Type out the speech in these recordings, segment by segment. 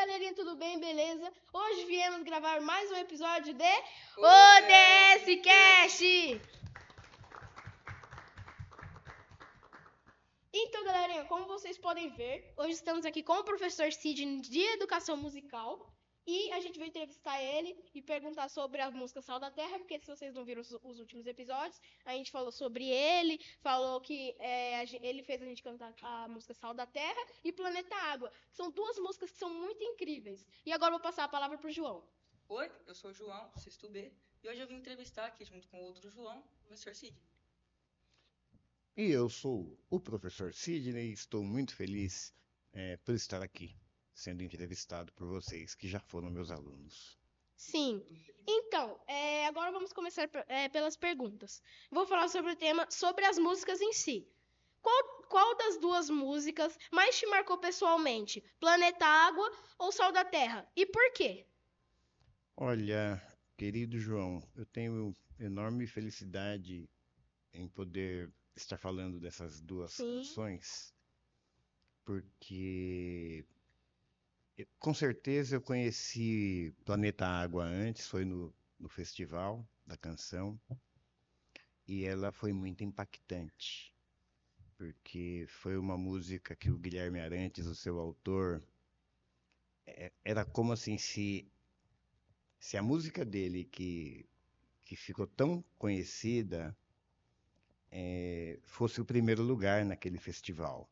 galerinha, tudo bem? Beleza? Hoje viemos gravar mais um episódio de ODS Cast! Então, galerinha, como vocês podem ver, hoje estamos aqui com o professor Sidney de Educação Musical e a gente vai entrevistar ele e perguntar sobre a música Sal da Terra, porque se vocês não viram os últimos episódios, a gente falou sobre ele, falou que ele fez a gente cantar a música Sal da Terra e Planeta Água. São duas músicas que são muito incríveis. E agora eu vou passar a palavra para o João. Oi, eu sou o João, sexto B, e hoje eu vim entrevistar aqui junto com o outro João, o professor Cid. E eu sou o professor Sidney e estou muito feliz por estar aqui, sendo entrevistado por vocês, que já foram meus alunos. Sim. Então, agora vamos começar pelas perguntas. Vou falar sobre o tema, sobre as músicas em si. Qual das duas músicas mais te marcou pessoalmente? Planeta Água ou Sal da Terra? E por quê? Olha, querido João, eu tenho enorme felicidade em poder estar falando dessas duas canções, porque com certeza eu conheci Planeta Água antes, foi no festival da canção, e ela foi muito impactante, porque foi uma música que o Guilherme Arantes, o seu autor, era como assim se a música dele que ficou tão conhecida fosse o primeiro lugar naquele festival.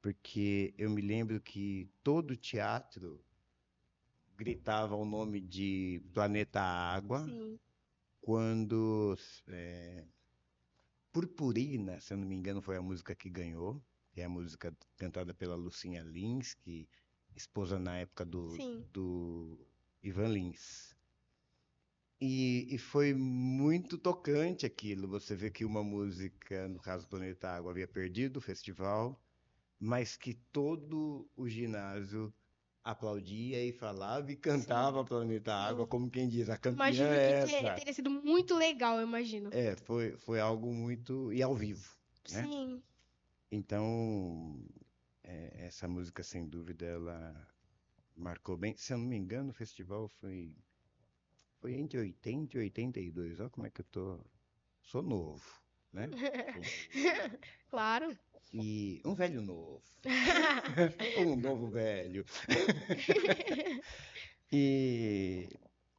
Porque eu me lembro que todo teatro gritava o nome de Planeta Água. Sim. Quando Purpurina, se eu não me engano, foi a música que ganhou, que é a música cantada pela Lucinha Lins, que esposa na época do Ivan Lins. E foi muito tocante aquilo. Você vê que uma música, no caso Planeta Água, havia perdido o festival, mas que todo o ginásio aplaudia e falava e cantava Planeta Água, como quem diz, a campeã Imagino é que essa. teria sido muito legal, eu imagino. Foi algo muito... E ao vivo, né? Sim. Então, essa música, sem dúvida, ela marcou bem. Se eu não me engano, o festival foi entre 80 e 82. Olha como é que eu tô. Sou novo, né? Claro. E um velho novo. Um novo velho. E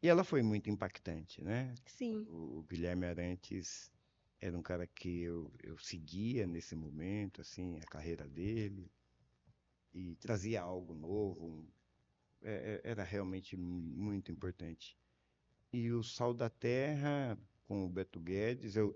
ela foi muito impactante, né? Sim. O Guilherme Arantes era um cara que eu seguia nesse momento, assim, a carreira dele. E trazia algo novo. Era realmente muito importante. E o Sal da Terra, com o Beto Guedes, eu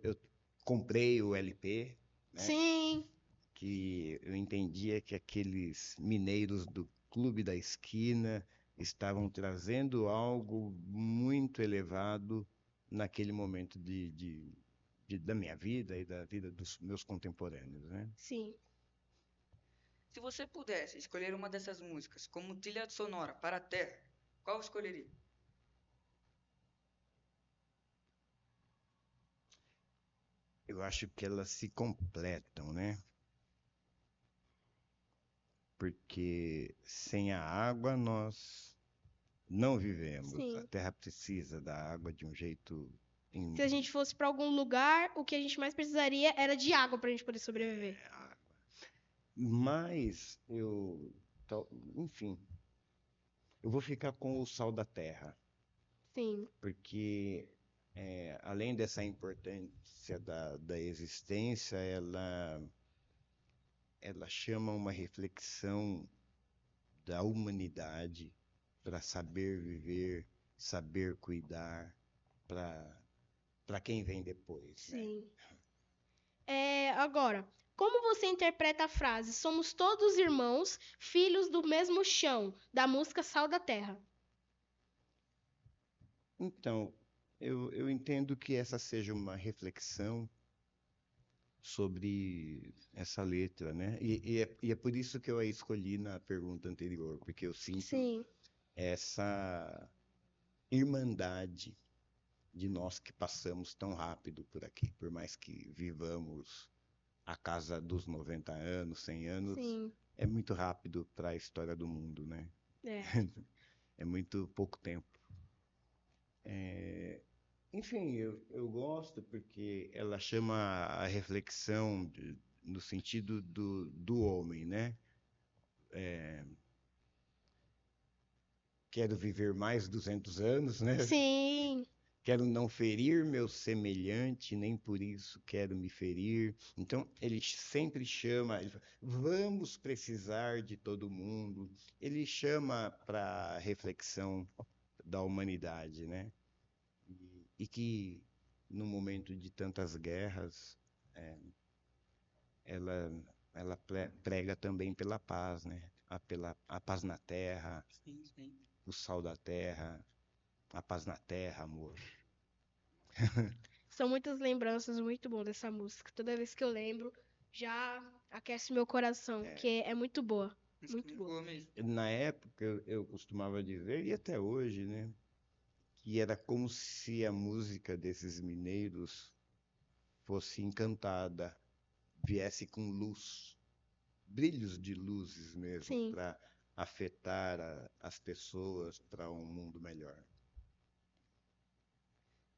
comprei o LP, né? Sim. Que eu entendia que aqueles mineiros do Clube da Esquina estavam trazendo algo muito elevado naquele momento da minha vida e da vida dos meus contemporâneos, né? Sim. Se você pudesse escolher uma dessas músicas como trilha sonora para a Terra, qual escolheria? Eu acho que elas se completam, né? Porque sem a água nós não vivemos. Sim. A Terra precisa da água de um jeito... Se a gente fosse para algum lugar, o que a gente mais precisaria era de água para a gente poder sobreviver. Mas enfim, eu vou ficar com o Sal da Terra. Sim. Porque além dessa importância da existência, ela chama uma reflexão da humanidade para saber viver, saber cuidar, para quem vem depois. Sim. Né? Agora, como você interpreta a frase "Somos todos irmãos, filhos do mesmo chão", da música Sal da Terra? Então, eu entendo que essa seja uma reflexão sobre essa letra, né? E é por isso que eu a escolhi na pergunta anterior, porque eu sinto essa irmandade de nós que passamos tão rápido por aqui, por mais que vivamos a casa dos 90 anos, 100 anos, Sim. é muito rápido para a história do mundo, né? É. É muito pouco tempo. Enfim, eu gosto porque ela chama a reflexão no sentido do homem, né? Quero viver mais 200 anos, né? Sim, Quero não ferir meu semelhante, nem por isso quero me ferir. Então, ele sempre chama, ele fala, vamos precisar de todo mundo. Ele chama para a reflexão da humanidade, né? E que, no momento de tantas guerras, ela, ela prega também pela paz, né? A paz na terra, Sim, sim. o sal da terra, a paz na terra, amor. são muitas lembranças muito bom dessa música. Toda vez que eu lembro, já aquece meu coração, porque é muito boa. Música Muito muito boa. boa mesmo. Na época, eu costumava dizer, e até hoje, né? Que era como se a música desses mineiros fosse encantada, viesse com luz, brilhos de luzes mesmo, Sim. para afetar as pessoas para um mundo melhor.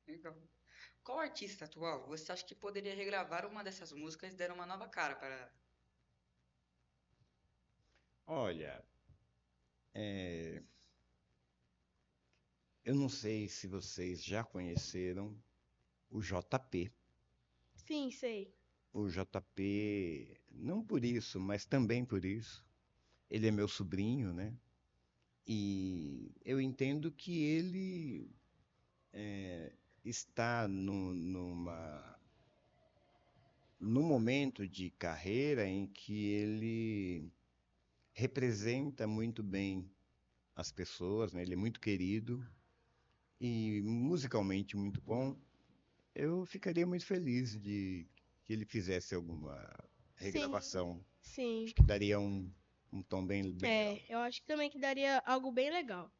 Legal. Qual artista atual você acha que poderia regravar uma dessas músicas e dar uma nova cara para ela? Olha, é, eu não sei se vocês já conheceram o JP. Sim, sei. O JP, não por isso, mas também por isso. Ele é meu sobrinho, né? E eu entendo que ele está num momento de carreira em que ele representa muito bem as pessoas, né? Ele é muito querido e musicalmente muito bom. Eu ficaria muito feliz de que ele fizesse alguma Sim, regravação. sim. Acho que daria um tom bem legal. Eu acho que também que daria algo bem legal.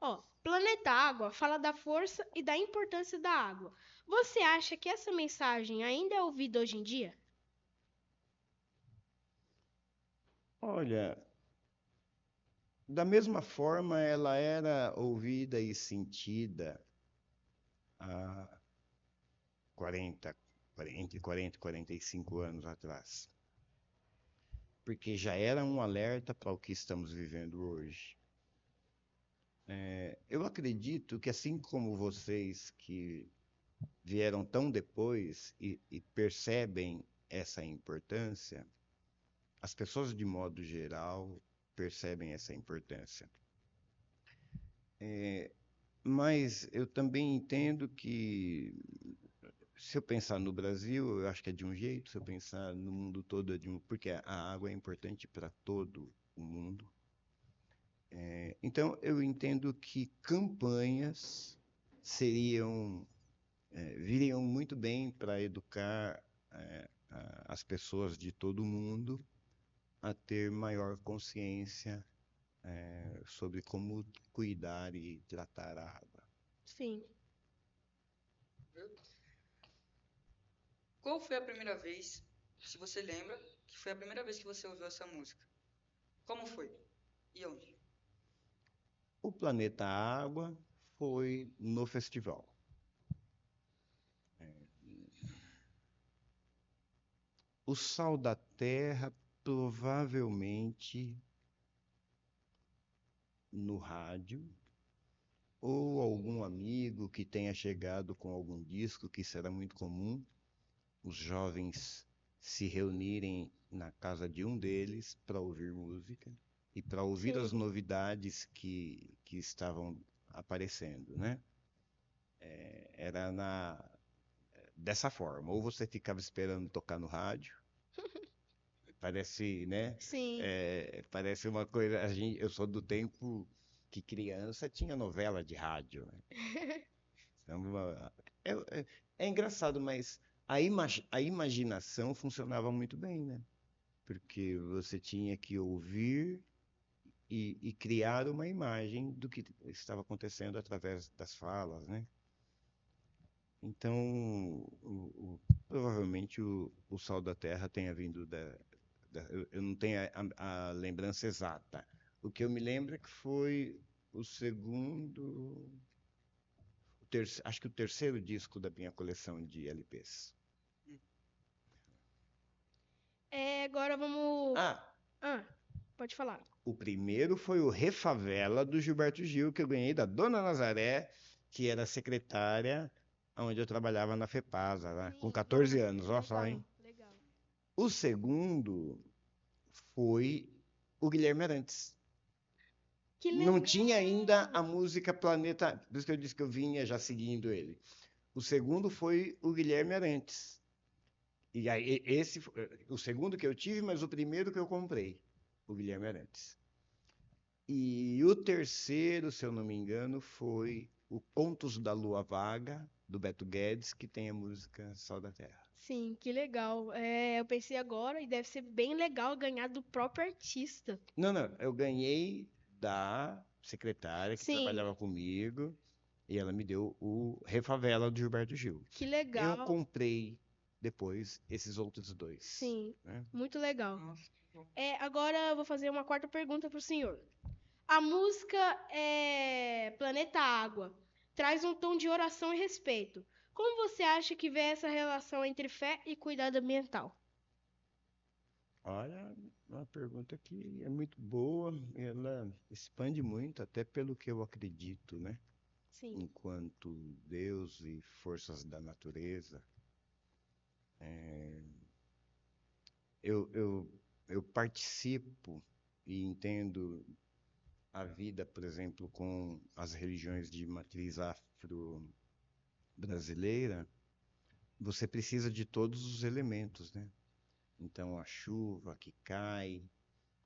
Ó, Planeta Água fala da força e da importância da água. Você acha que essa mensagem ainda é ouvida hoje em dia? Olha, da mesma forma ela era ouvida e sentida há 40, entre 40 e 45 anos atrás. Porque já era um alerta para o que estamos vivendo hoje. Eu acredito que, assim como vocês que vieram tão depois e percebem essa importância, as pessoas, de modo geral, percebem essa importância. Mas eu também entendo que, se eu pensar no Brasil, eu acho que é de um jeito, se eu pensar no mundo todo, é de um, porque a água é importante para todo o mundo. Então, eu entendo que campanhas seriam, viriam muito bem para educar as pessoas de todo o mundo a ter maior consciência sobre como cuidar e tratar a água. Sim. Qual foi a primeira vez, se você lembra, que foi a primeira vez que você ouviu essa música? Como foi? E onde? O Planeta Água foi no festival. O Sal da Terra, provavelmente no rádio, ou algum amigo que tenha chegado com algum disco, que será muito comum, os jovens se reunirem na casa de um deles para ouvir música e para ouvir Sim. as novidades que estavam aparecendo, né? Era dessa forma. Ou você ficava esperando tocar no rádio, parece, né? Sim. Parece uma coisa. Eu sou do tempo que criança tinha novela de rádio, né? Então, é, é- é engraçado, mas a imaginação funcionava muito bem, né? Porque você tinha que ouvir e criar uma imagem do que estava acontecendo através das falas, né? Então, provavelmente o Sal da Terra tenha vindo eu não tenho a lembrança exata, O que eu me lembro é que foi o segundo, acho que o terceiro disco da minha coleção de LPs. Agora vamos... pode falar. O primeiro foi o Refavela, do Gilberto Gil, que eu ganhei da Dona Nazaré, que era secretária onde eu trabalhava na FEPASA, né? Com 14 anos, ó só, hein? Legal. O segundo foi o Guilherme Arantes. Que Não legal. tinha ainda a música Planeta, por isso que eu disse que eu vinha já seguindo ele. O segundo foi o Guilherme Arantes. E aí, esse, o segundo que eu tive, mas o primeiro que eu comprei, o Guilherme Arantes. E o terceiro, se eu não me engano, foi o Contos da Lua Vaga, do Beto Guedes, que tem a música Sal da Terra. Sim, que legal. Eu pensei agora, e deve ser bem legal ganhar do próprio artista. Não, eu ganhei da secretária que trabalhava comigo, e ela me deu o Refavela, do Gilberto Gil. Que legal. Eu comprei depois esses outros dois. Sim, né? muito legal. Agora eu vou fazer uma quarta pergunta para o senhor. A música Planeta Água traz um tom de oração e respeito. Como você acha que vê essa relação entre fé e cuidado ambiental? Olha, uma pergunta que é muito boa, ela expande muito, até pelo que eu acredito, né? Sim. Enquanto Deus e forças da natureza. Eu participo e entendo a vida, por exemplo, com as religiões de matriz afro-brasileira. Você precisa de todos os elementos, né? Então, a chuva que cai,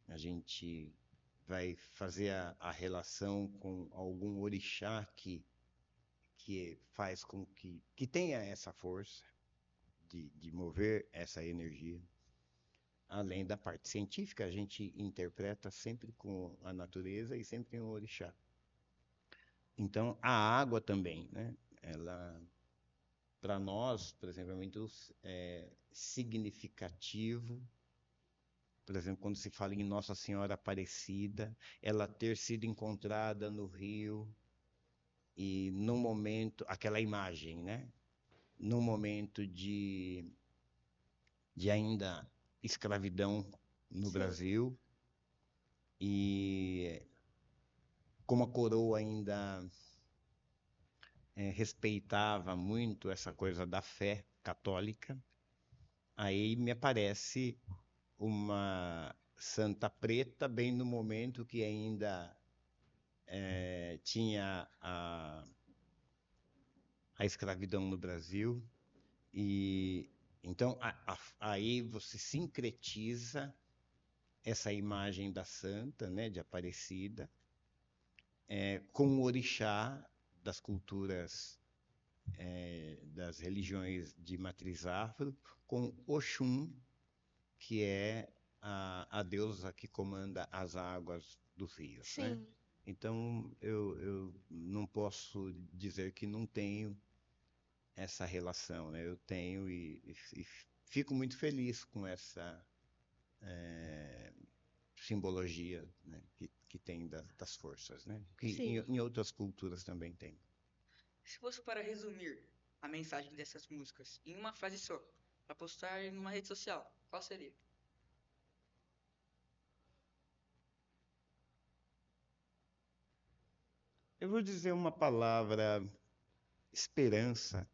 a gente vai fazer a relação com algum orixá que faz com que tenha essa força de mover essa energia. Além da parte científica, a gente interpreta sempre com a natureza e sempre um orixá. Então, a água também, né? Ela, para nós, por exemplo, é muito significativo. Por exemplo, quando se fala em Nossa Senhora Aparecida, ela ter sido encontrada no rio e num momento, aquela imagem, né? Num momento de ainda escravidão no Brasil, e como a coroa ainda respeitava muito essa coisa da fé católica, aí me aparece uma santa preta bem no momento que ainda tinha a escravidão no Brasil, e então aí você sincretiza essa imagem da santa, né, de Aparecida, com o orixá das culturas, das religiões de matriz afro, com Oxum, que é a deusa que comanda as águas dos rios. Sim. Né? Então, eu não posso dizer que não tenho essa relação. Né? Eu tenho e fico muito feliz com essa simbologia, né, que tem das forças, né? Que em outras culturas também tem. Se fosse para resumir a mensagem dessas músicas em uma frase só, para postar em uma rede social, qual seria? Eu vou dizer uma palavra: esperança,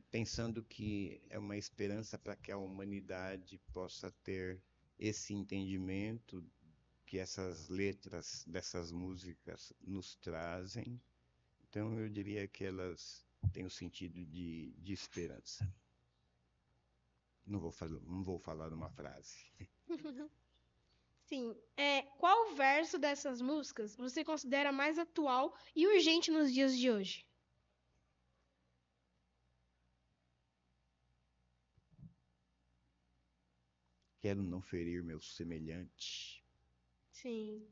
pensando que é uma esperança para que a humanidade possa ter esse entendimento que essas letras dessas músicas nos trazem. Então, eu diria que elas têm o sentido de esperança. Não vou falar uma frase. Sim. Qual verso dessas músicas você considera mais atual e urgente nos dias de hoje? Quero não ferir meu semelhante. Sim.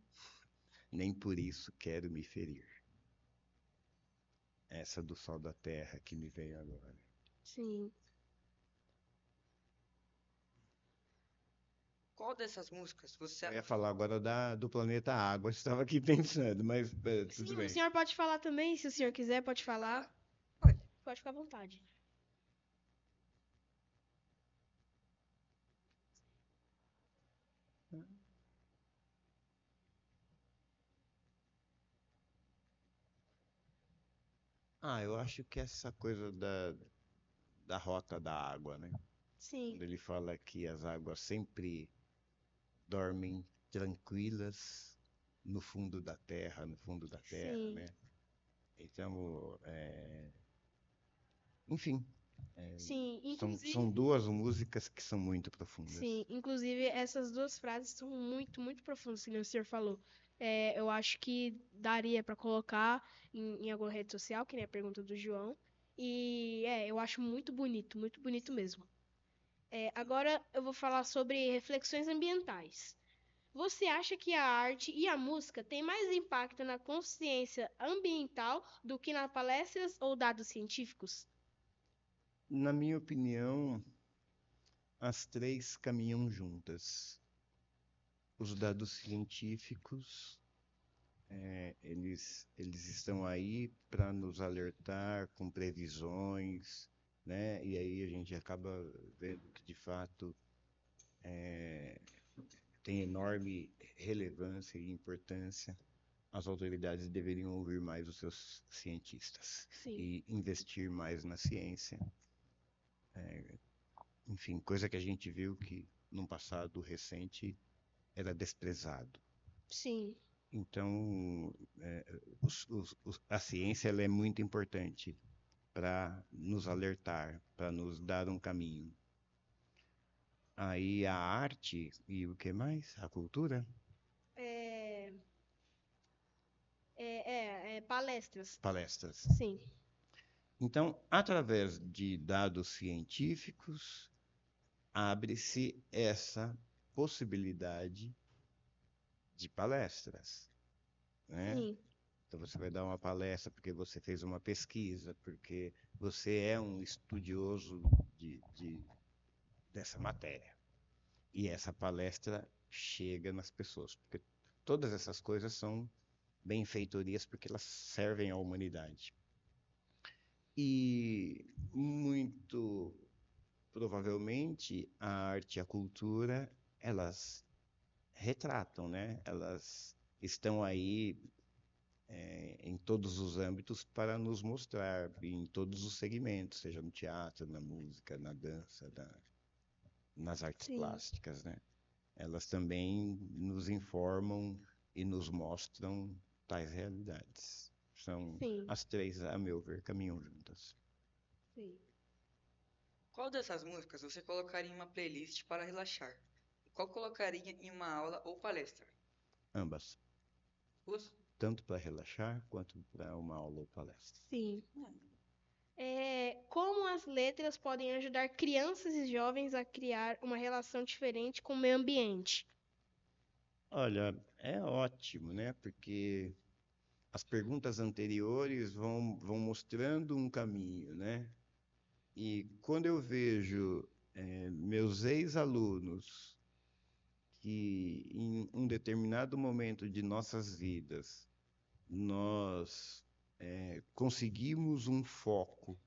Nem por isso quero me ferir. Essa do Sol da Terra que me veio agora. Sim. Qual dessas músicas você... Eu ia falar agora do planeta Água, eu estava aqui pensando, mas tudo Sim, o bem. senhor pode falar também, se o senhor quiser, pode falar. Pode. Pode ficar à vontade. Eu acho que essa coisa da rota da água, né? Sim, Quando ele fala que as águas sempre dormem tranquilas no fundo da terra, sim, né? Então, enfim, sim. são duas músicas que são muito profundas. Sim, inclusive essas duas frases são muito, muito profundas, que nem o senhor falou. Eu acho que daria pra colocar em alguma rede social, que nem a pergunta do João. E eu acho muito bonito mesmo. Agora eu vou falar sobre reflexões ambientais. Você acha que a arte e a música têm mais impacto na consciência ambiental do que nas palestras ou dados científicos? Na minha opinião, as três caminham juntas. Os dados científicos, eles estão aí para nos alertar com previsões, né? E aí a gente acaba vendo que, de fato, tem enorme relevância e importância. As autoridades deveriam ouvir mais os seus cientistas Sim, e investir mais na ciência. Enfim, coisa que a gente viu que, num passado recente, era desprezado. sim, Então, a ciência ela é muito importante para nos alertar, para nos dar um caminho. Aí a arte e o que mais? A cultura? é, palestras. Palestras. Sim, Então, através de dados científicos, abre-se essa possibilidade de palestras, né? sim, Então você vai dar uma palestra porque você fez uma pesquisa, porque você é um estudioso dessa matéria. E essa palestra chega nas pessoas, porque todas essas coisas são benfeitorias porque elas servem à humanidade. E muito provavelmente a arte e a cultura, elas retratam, né? Elas estão aí em todos os âmbitos para nos mostrar, em todos os segmentos, seja no teatro, na música, na dança, nas artes sim, plásticas, né? Elas também nos informam e nos mostram tais realidades. São sim, as três, a meu ver, caminham juntas. sim. Qual dessas músicas você colocaria em uma playlist para relaxar? E qual colocaria em uma aula ou palestra? Ambas, Duas? tanto para relaxar quanto para uma aula ou palestra. Sim. Hum, Como as letras podem ajudar crianças e jovens a criar uma relação diferente com o meio ambiente? Olha, é ótimo, né? Porque as perguntas anteriores vão mostrando um caminho, né? E quando eu vejo meus ex-alunos que em um determinado momento de nossas vidas nós conseguimos um foco,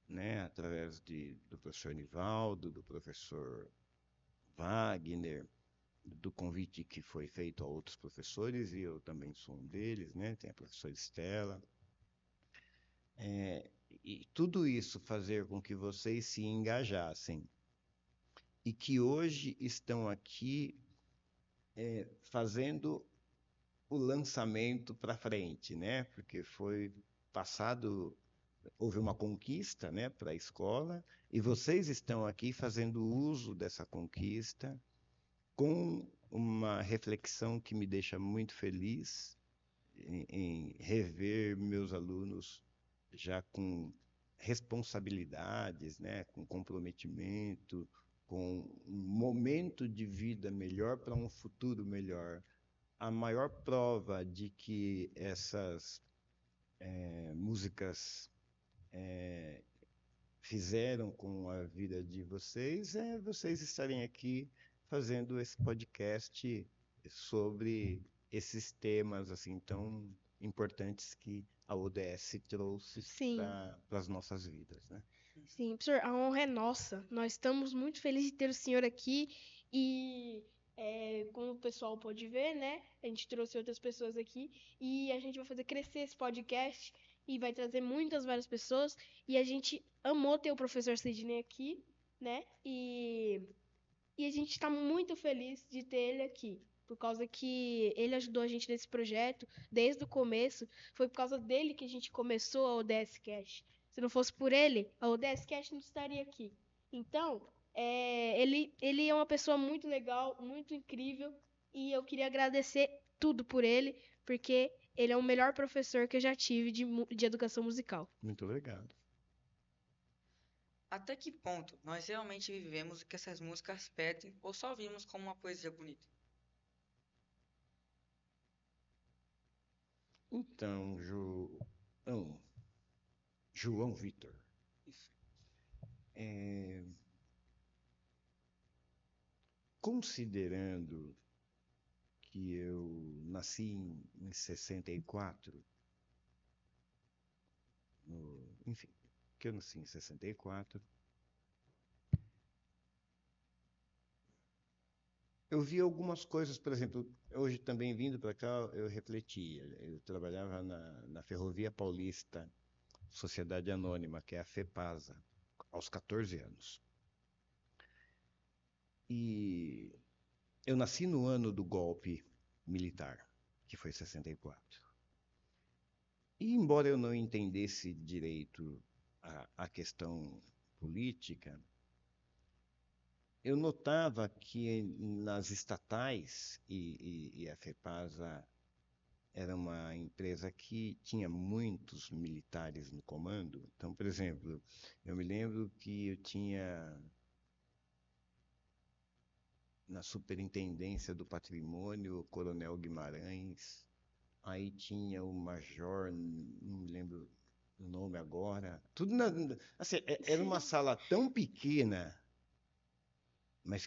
né? Através do professor Nivaldo, do professor Wagner, do convite que foi feito a outros professores, e eu também sou um deles, né? Tem a professora Estela. E tudo isso fazer com que vocês se engajassem e que hoje estão aqui fazendo o lançamento para frente, né? Porque foi passado, houve uma conquista, né, para a escola e vocês estão aqui fazendo uso dessa conquista com uma reflexão que me deixa muito feliz em rever meus alunos já com responsabilidades, né, com comprometimento, com um momento de vida melhor para um futuro melhor. A maior prova de que essas músicas fizeram com a vida de vocês é vocês estarem aqui fazendo esse podcast sobre esses temas assim tão importantes que a ODS trouxe Sim, para as nossas vidas, né? sim. Professor, a honra é nossa. Nós estamos muito felizes de ter o senhor aqui e, como o pessoal pode ver, né? A gente trouxe outras pessoas aqui e a gente vai fazer crescer esse podcast e vai trazer várias pessoas. E a gente amou ter o professor Sidney aqui, né? E a gente está muito feliz de ter ele aqui. Por causa que ele ajudou a gente nesse projeto desde o começo. Foi por causa dele que a gente começou a ODS Cash. Se não fosse por ele, a ODS Cash não estaria aqui. Então, ele é uma pessoa muito legal, muito incrível. E eu queria agradecer tudo por ele, porque ele é o melhor professor que eu já tive de educação musical. Muito obrigado. Até que ponto nós realmente vivemos o que essas músicas pedem ou só vimos como uma poesia bonita? Então, João Vitor, Isso. considerando que eu nasci em 64, enfim, que eu nasci em 64, eu vi algumas coisas, por exemplo, hoje também vindo para cá, eu refletia. Eu trabalhava na Ferrovia Paulista, Sociedade Anônima, que é a FEPASA, aos 14 anos. E eu nasci no ano do golpe militar, que foi 64. E embora eu não entendesse direito a questão política, eu notava que nas estatais, e a FEPASA era uma empresa que tinha muitos militares no comando. Então, por exemplo, eu me lembro que eu tinha na Superintendência do Patrimônio o Coronel Guimarães, aí tinha o Major, não me lembro o nome agora. Tudo assim, era uma sala tão pequena, mas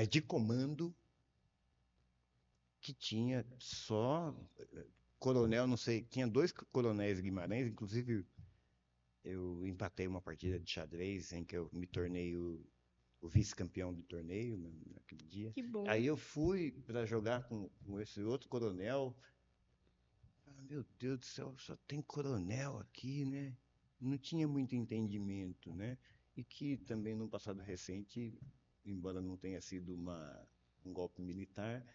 de comando, que tinha só coronel, não sei, tinha 2 coronéis Guimarães, inclusive eu empatei uma partida de xadrez em que eu me tornei o vice-campeão do torneio naquele dia. Que bom. Aí eu fui para jogar com esse outro coronel. Ah, meu Deus do céu, só tem coronel aqui, né? Não tinha muito entendimento, né? E que também no passado recente, embora não tenha sido um golpe militar,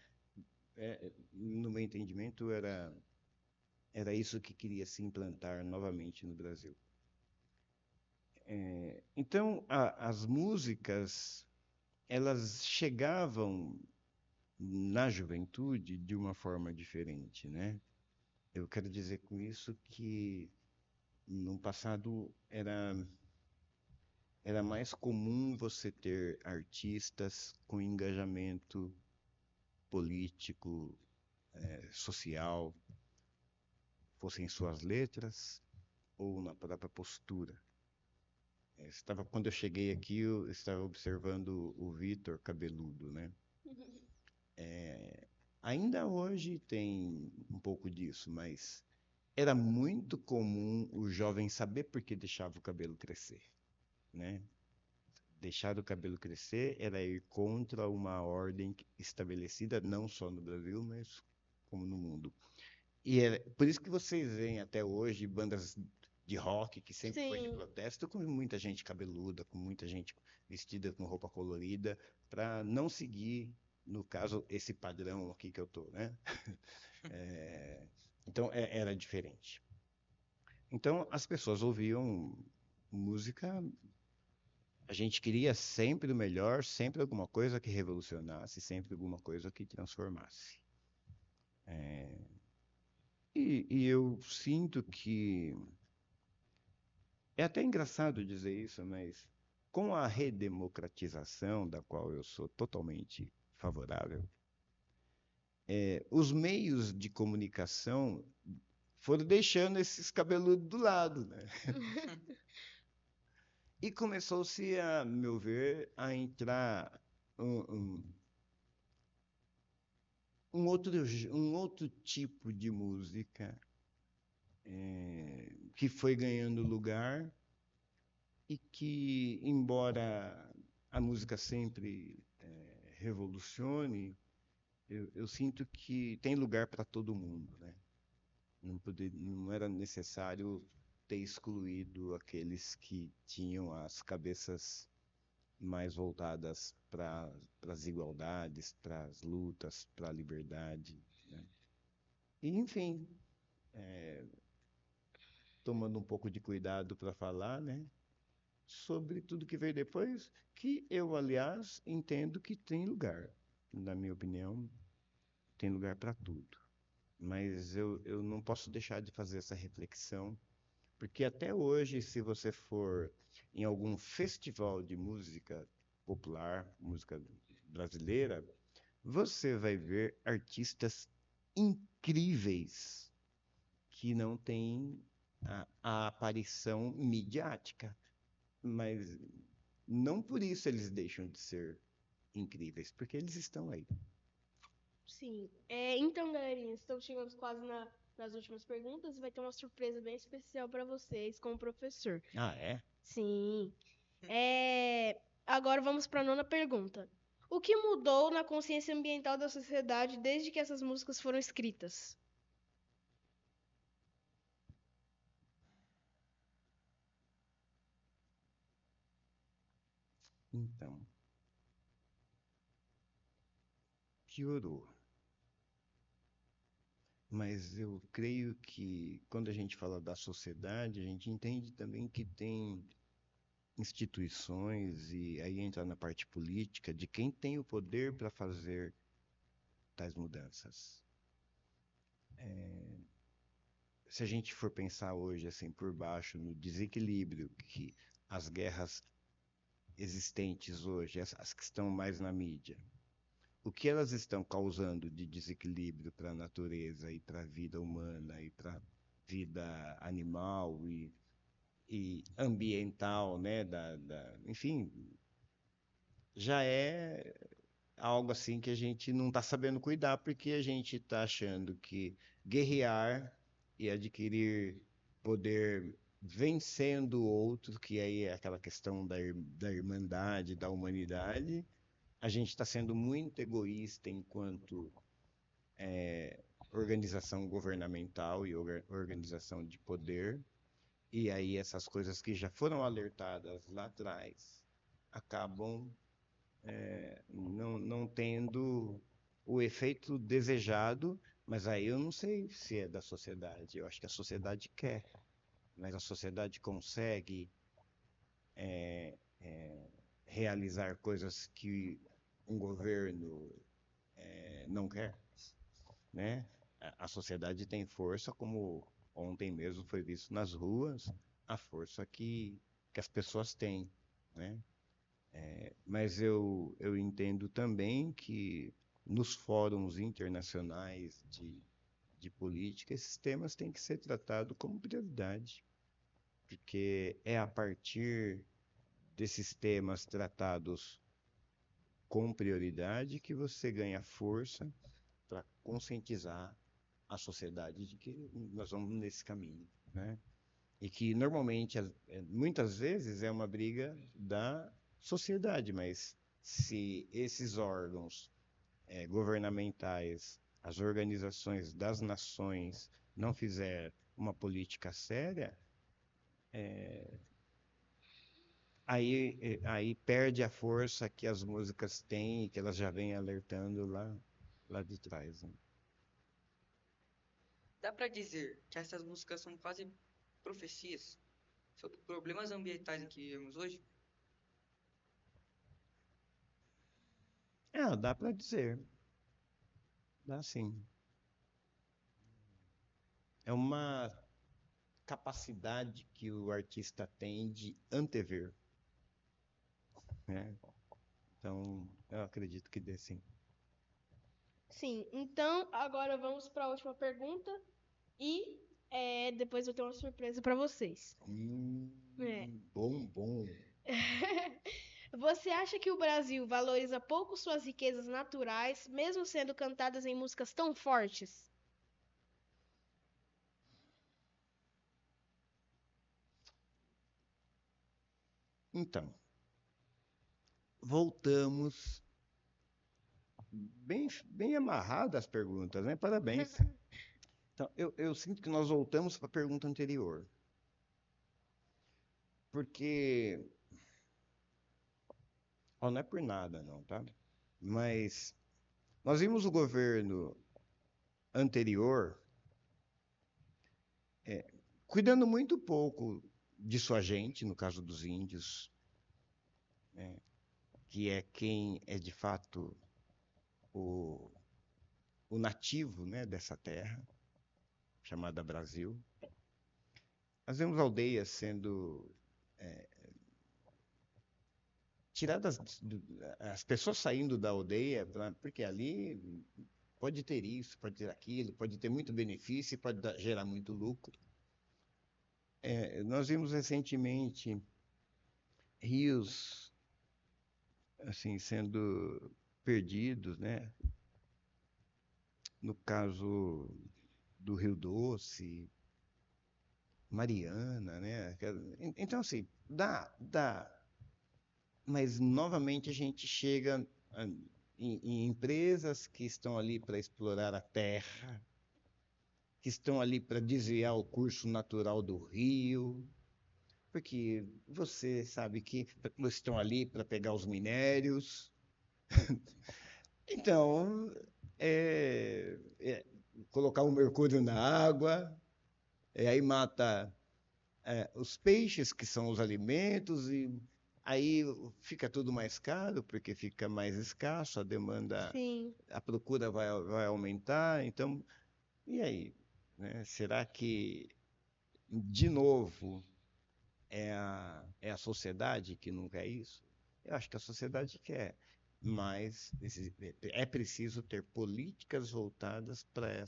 no meu entendimento era isso que queria se implantar novamente no Brasil. Então, as músicas, elas chegavam na juventude de uma forma diferente, né? Eu quero dizer com isso que no passado era mais comum você ter artistas com engajamento político, social, fossem suas letras ou na própria postura. Quando eu cheguei aqui, eu estava observando o Vitor cabeludo, né? Ainda hoje tem um pouco disso, mas era muito comum o jovem saber por que deixava o cabelo crescer, né? Deixar o cabelo crescer era ir contra uma ordem estabelecida não só no Brasil, mas como no mundo. E é por isso que vocês veem até hoje bandas de rock que sempre foi de Sim. protesto, com muita gente cabeluda, com muita gente vestida com roupa colorida, para não seguir, no caso, esse padrão aqui que eu tô, né? Então era diferente. Então as pessoas ouviam música, a gente queria sempre o melhor, sempre alguma coisa que revolucionasse, sempre alguma coisa que transformasse. E eu sinto que é até engraçado dizer isso, mas com a redemocratização, da qual eu sou totalmente favorável, os meios de comunicação foram deixando esses cabeludos do lado, né? E começou-se, a meu ver, a entrar um, um, um outro tipo de música que foi ganhando lugar e que, embora a música sempre revolucione, eu sinto que tem lugar para todo mundo, né? Não era necessário ter excluído aqueles que tinham as cabeças mais voltadas para as igualdades, para as lutas, para a liberdade, né? E, enfim, tomando um pouco de cuidado para falar, né, sobre tudo que veio depois, que eu, aliás, entendo que tem lugar. Na minha opinião, tem lugar para tudo. Mas eu não posso deixar de fazer essa reflexão, porque até hoje, se você for em algum festival de música popular, música brasileira, você vai ver artistas incríveis que não têm a aparição midiática. Mas não por isso eles deixam de ser incríveis, porque eles estão aí. Sim. Então, galerinha, estamos chegando quase nas últimas perguntas. Vai ter uma surpresa bem especial para vocês com o professor. Ah, é? Sim. Agora vamos para a nona pergunta. O que mudou na consciência ambiental da sociedade desde que essas músicas foram escritas? Então, piorou. Mas eu creio que quando a gente fala da sociedade, a gente entende também que tem instituições, e aí entra na parte política, de quem tem o poder para fazer tais mudanças. Se a gente for pensar hoje, assim, por baixo, no desequilíbrio que as guerras existentes hoje, as que estão mais na mídia, o que elas estão causando de desequilíbrio para a natureza e para a vida humana e para a vida animal e ambiental, né? Enfim, já é algo assim que a gente não está sabendo cuidar porque a gente está achando que guerrear e adquirir poder vencendo o outro, que aí é aquela questão da irmandade, da humanidade, a gente está sendo muito egoísta enquanto organização governamental e organização de poder, e aí essas coisas que já foram alertadas lá atrás acabam não tendo o efeito desejado, mas aí eu não sei se é da sociedade. Eu acho que a sociedade quer, mas a sociedade consegue realizar coisas que um governo não quer, né? A sociedade tem força, como ontem mesmo foi visto nas ruas, a força que as pessoas têm, né? Mas eu entendo também que nos fóruns internacionais de política, esses temas têm que ser tratados como prioridade, porque é a partir desses temas tratados com prioridade que você ganha força para conscientizar a sociedade de que nós vamos nesse caminho, né? E que normalmente, muitas vezes, é uma briga da sociedade, mas se esses órgãos governamentais, as organizações das nações não fizer uma política séria, aí perde a força que as músicas têm e que elas já vêm alertando lá de trás, né? Dá para dizer que essas músicas são quase profecias sobre problemas ambientais em que vivemos hoje? Dá para dizer, dá sim. É uma capacidade que o artista tem de antever, né? Então, eu acredito que dê sim. Sim. Então, agora vamos para a última pergunta e depois eu tenho uma surpresa para vocês. É. Bom. Você acha que o Brasil valoriza pouco suas riquezas naturais, mesmo sendo cantadas em músicas tão fortes? Então, voltamos bem amarradas as perguntas, né? Parabéns. Então, eu sinto que nós voltamos para a pergunta anterior. Porque, ó, não é por nada, não, tá? Mas nós vimos o governo anterior cuidando muito pouco de sua gente, no caso dos índios, né? Que é quem é de fato o, o nativo, né, dessa terra, chamada Brasil. Nós vemos aldeias sendo tiradas, as pessoas saindo da aldeia, porque ali pode ter isso, pode ter aquilo, pode ter muito benefício, pode gerar muito lucro. Nós vimos recentemente rios assim sendo perdidos, né? No caso do Rio Doce, Mariana, né? Então assim, dá, mas novamente a gente chega em empresas que estão ali para explorar a terra, que estão ali para desviar o curso natural do rio, porque você sabe que estão ali para pegar os minérios. Então, colocar o mercúrio na água, aí mata os peixes, que são os alimentos, e aí fica tudo mais caro, porque fica mais escasso, a demanda, Sim. a procura vai aumentar. Então, e aí? Né? Será que, de novo, é a sociedade que não quer isso? Eu acho que a sociedade quer, mas é preciso ter políticas voltadas para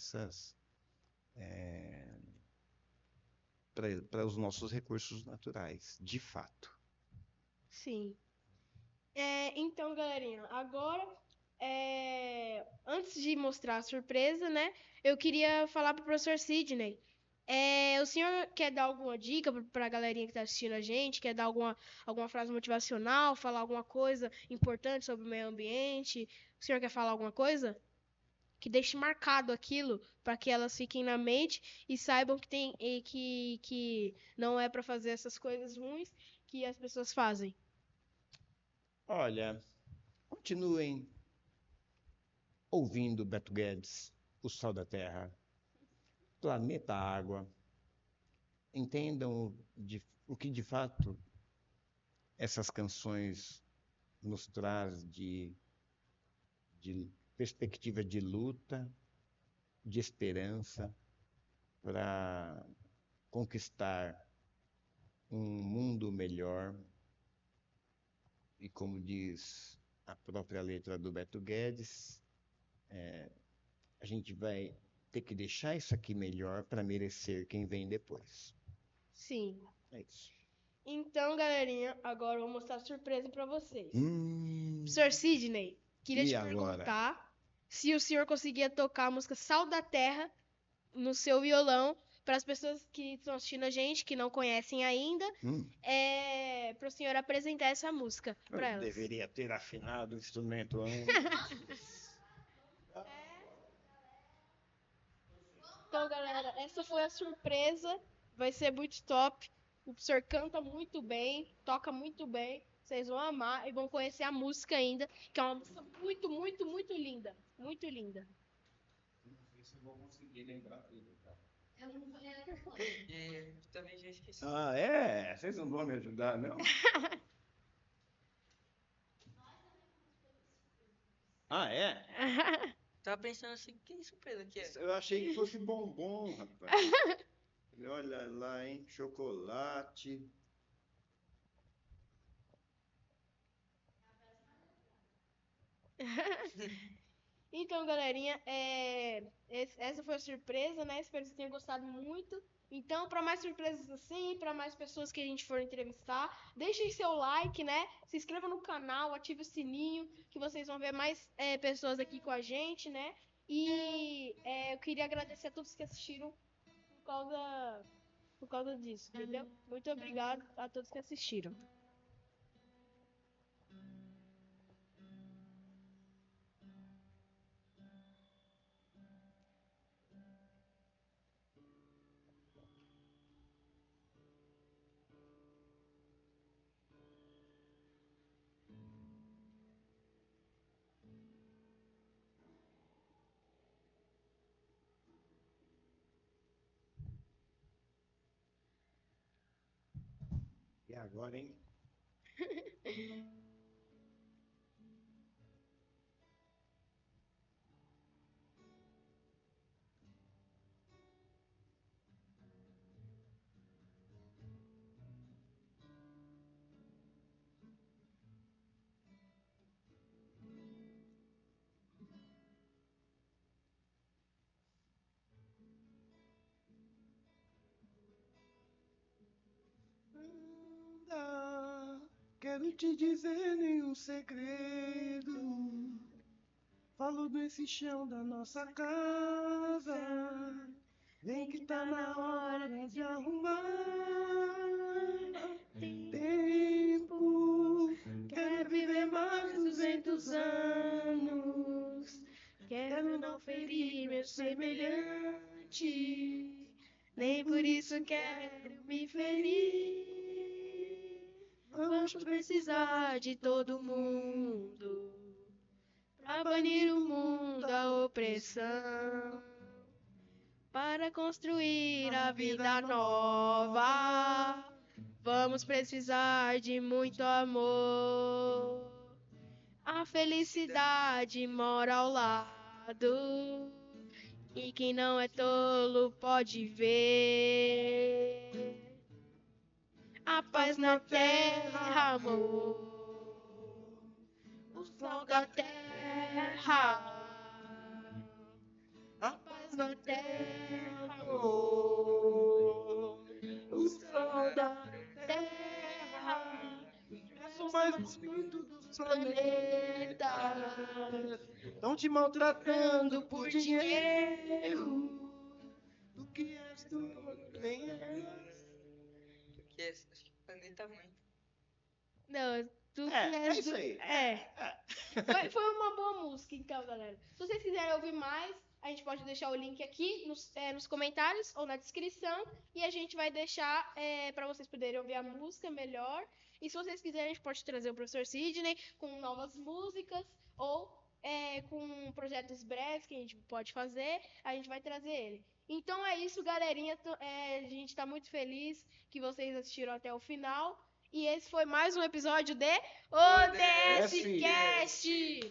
para os nossos recursos naturais, de fato. Sim. Então, galerinha, agora, antes de mostrar a surpresa, né, eu queria falar pro professor Sidney. O senhor quer dar alguma dica para a galerinha que está assistindo a gente? Quer dar alguma frase motivacional, falar alguma coisa importante sobre o meio ambiente? O senhor quer falar alguma coisa? Que deixe marcado aquilo para que elas fiquem na mente e saibam que não é para fazer essas coisas ruins que as pessoas fazem. Olha, continuem ouvindo Beto Guedes, O Sol da Terra, Planeta Água. Entendam o que de fato essas canções nos traz de perspectiva de luta, de esperança, para conquistar um mundo melhor. E como diz a própria letra do Beto Guedes, a gente vai ter que deixar isso aqui melhor para merecer quem vem depois. Sim. É isso. Então, galerinha, agora eu vou mostrar a surpresa para vocês. Professor Sidney, queria te perguntar se o senhor conseguia tocar a música Sal da Terra no seu violão, para as pessoas que estão assistindo a gente, que não conhecem ainda, para o senhor apresentar essa música para elas. Deveria ter afinado o instrumento antes. Então, galera, essa foi a surpresa. Vai ser muito top. O professor canta muito bem, toca muito bem. Vocês vão amar e vão conhecer a música ainda, que é uma música muito, muito, muito linda. Muito linda. Não sei se eu vou conseguir lembrar tudo, tá? Também já esqueci. Vocês não vão me ajudar, não? Tava pensando assim, que surpresa que é? Eu achei que fosse bombom, rapaz. Olha lá, hein? Chocolate. Então, galerinha, essa foi a surpresa, né? Espero que vocês tenham gostado muito. Então, para mais surpresas assim, para mais pessoas que a gente for entrevistar, deixem seu like, né? Se inscreva no canal, ative o sininho, que vocês vão ver mais pessoas aqui com a gente, né? E eu queria agradecer a todos que assistiram por causa disso, entendeu? Muito obrigado a todos que assistiram. E agora, hein? Quero te dizer nenhum segredo. Falo desse chão da nossa casa. Vem que tá na hora de arrumar. Tempo, quero viver mais 200 anos. Quero não ferir meu semelhante, nem por isso quero me ferir. Vamos precisar de todo mundo pra banir o mundo da opressão, para construir a vida nova. Vamos precisar de muito amor. A felicidade mora ao lado, e quem não é tolo pode ver. A paz na terra, amor, o sol da terra. A paz na terra, amor, o sol da terra. Sou mais lindo dos planetas. Estão te maltratando por dinheiro. Do que és tu, nem és. Do que é? Acho que planeta mãe. Não, tu É isso aí. Foi uma boa música, então, galera. Se vocês quiserem ouvir mais, a gente pode deixar o link aqui nos comentários ou na descrição. E a gente vai deixar para vocês poderem ouvir a música melhor. E se vocês quiserem, a gente pode trazer o professor Sidney com novas músicas ou com projetos breves que a gente pode fazer. A gente vai trazer ele. Então é isso, galerinha. A gente está muito feliz que vocês assistiram até o final. E esse foi mais um episódio de ODS Cast!